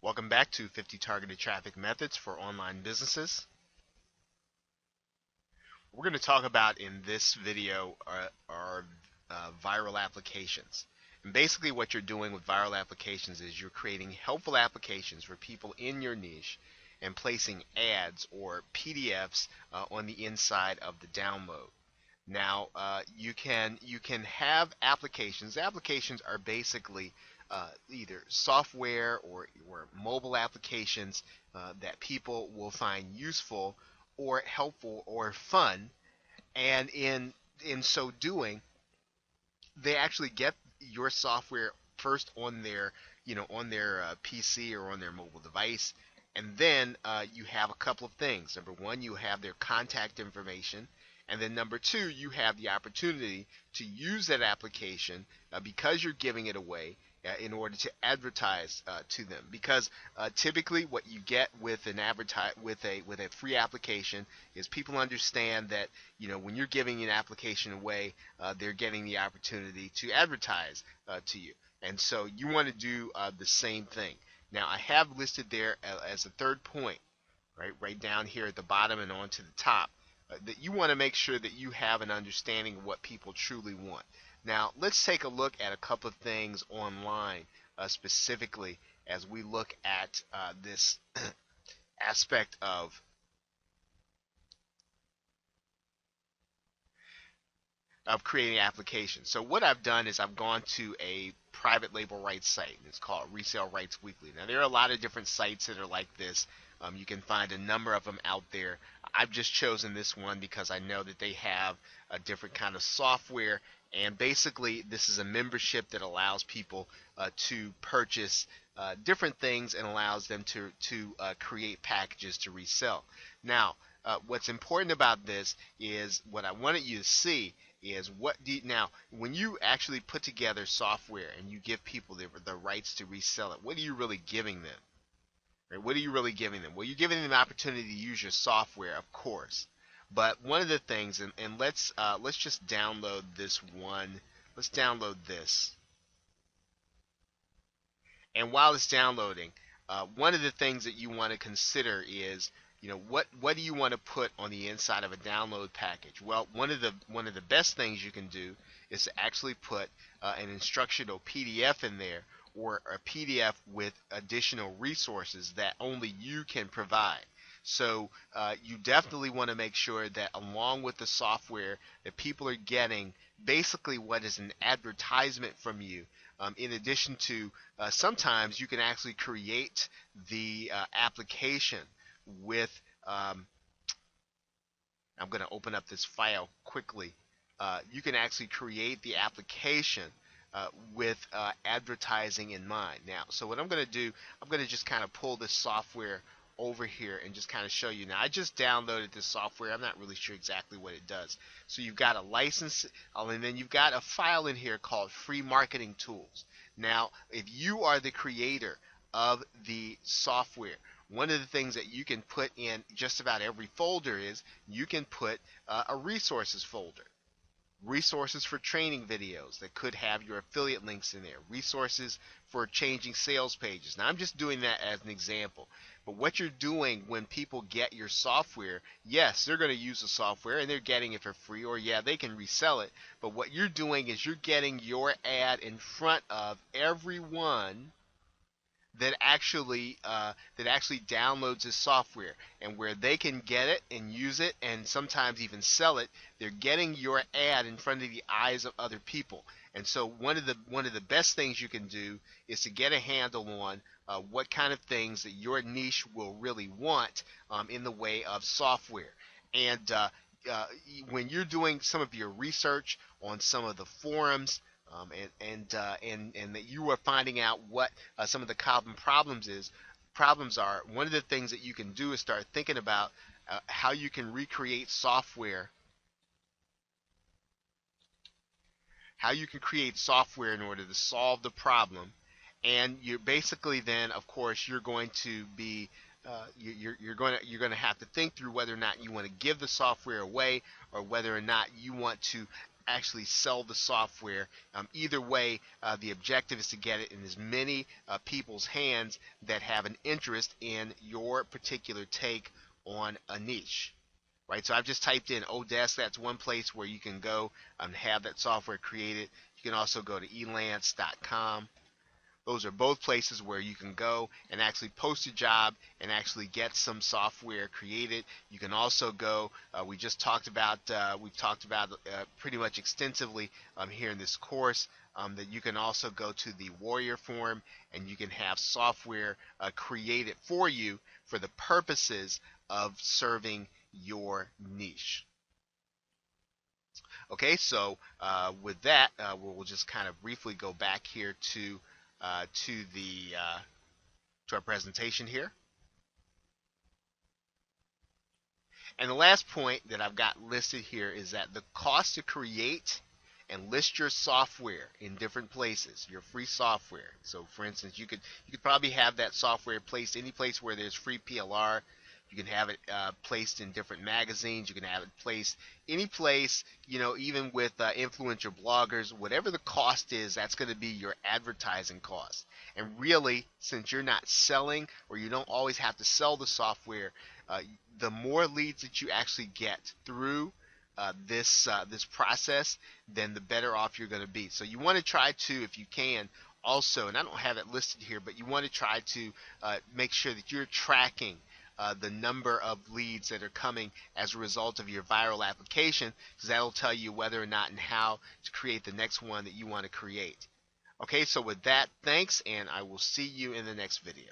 Welcome back to 50 Targeted Traffic Methods for Online Businesses. We're going to talk about in this video are viral applications. And basically what you're doing with viral applications is you're creating helpful applications for people in your niche and placing ads or PDFs on the inside of the download. Now you can have applications. Applications are basically either software or mobile applications that people will find useful or helpful or fun, and in so doing, they actually get your software first on their PC or on their mobile device, and then you have a couple of things. Number one, you have their contact information. And then number two, you have the opportunity to use that application because you're giving it away in order to advertise to them. Because typically, what you get with with a free application is people understand that when you're giving an application away, they're getting the opportunity to advertise to you. And so you want to do the same thing. Now, I have listed there as a third point, right down here at the bottom and on to the top, that you want to make sure that you have an understanding of what people truly want. Now, let's take a look at a couple of things online specifically as we look at this aspect of creating applications. So what I've done is I've gone to a private label rights site, and it's called Resale Rights Weekly. Now, there are a lot of different sites that are like this. You can find a number of them out there. I've just chosen this one because I know that they have a different kind of software, and basically this is a membership that allows people to purchase different things and allows them to create packages to resell. Now, what's important about this is what I wanted you to see is now when you actually put together software and you give people the rights to resell it, what are you really giving them? Right? What are you really giving them? Well, you're giving them the opportunity to use your software, of course. But one of the things, and let's just download this one. Let's download this. And while it's downloading, one of the things that you want to consider is, what do you want to put on the inside of a download package? Well, one of the best things you can do is to actually put an instructional PDF in there, or a PDF with additional resources that only you can provide. So you definitely want to make sure that along with the software that people are getting basically what is an advertisement from you. In addition to sometimes you can actually create the application with I'm going to open up this file quickly. You can actually create the application with advertising in mind. Now, so what I'm going to do, I'm going to just kind of pull this software over here and just kind of show you. Now, I just downloaded this software. I'm not really sure exactly what it does. So you've got a license, and then you've got a file in here called Free Marketing Tools. Now, if you are the creator of the software, one of the things that you can put in just about every folder is you can put a resources folder. Resources for training videos that could have your affiliate links in there. Resources for changing sales pages. Now, I'm just doing that as an example. But what you're doing when people get your software, yes, they're going to use the software and they're getting it for free, or yeah, they can resell it. But what you're doing is you're getting your ad in front of everyone that actually downloads this software, and where they can get it and use it and sometimes even sell it, they're getting your ad in front of the eyes of other people. And so one of the best things you can do is to get a handle on what kind of things that your niche will really want in the way of software. And when you're doing some of your research on some of the forums, and that you are finding out what some of the common problems are, one of the things that you can do is start thinking about how you can recreate software, how you can create software in order to solve the problem. And you're basically then, of course, you're going to be you're going to have to think through whether or not you want to give the software away, or whether or not you want to actually sell the software. Either way, the objective is to get it in as many people's hands that have an interest in your particular take on a niche. Right, so I've just typed in Odesk. That's one place where you can go and have that software created. You can also go to elance.com. Those are both places where you can go and actually post a job and actually get some software created. You can also go, we've talked about pretty much extensively here in this course, that you can also go to the Warrior Forum and you can have software created for you for the purposes of serving your niche. Okay, so with that, we'll just kind of briefly go back here to our presentation here. And the last point that I've got listed here is that the cost to create and list your software in different places, your free software. So for instance, you could probably have that software placed any place where there's free PLR. You can have it placed in different magazines. You can have it placed any place, even with influencer bloggers. Whatever the cost is, that's going to be your advertising cost. And really, since you're not selling, or you don't always have to sell the software, the more leads that you actually get through this process, then the better off you're going to be. So you want to try to, if you can, also, and I don't have it listed here, but you want to try to make sure that you're tracking the number of leads that are coming as a result of your viral application, because that'll tell you whether or not and how to create the next one that you want to create. Okay, so with that, thanks, and I will see you in the next video.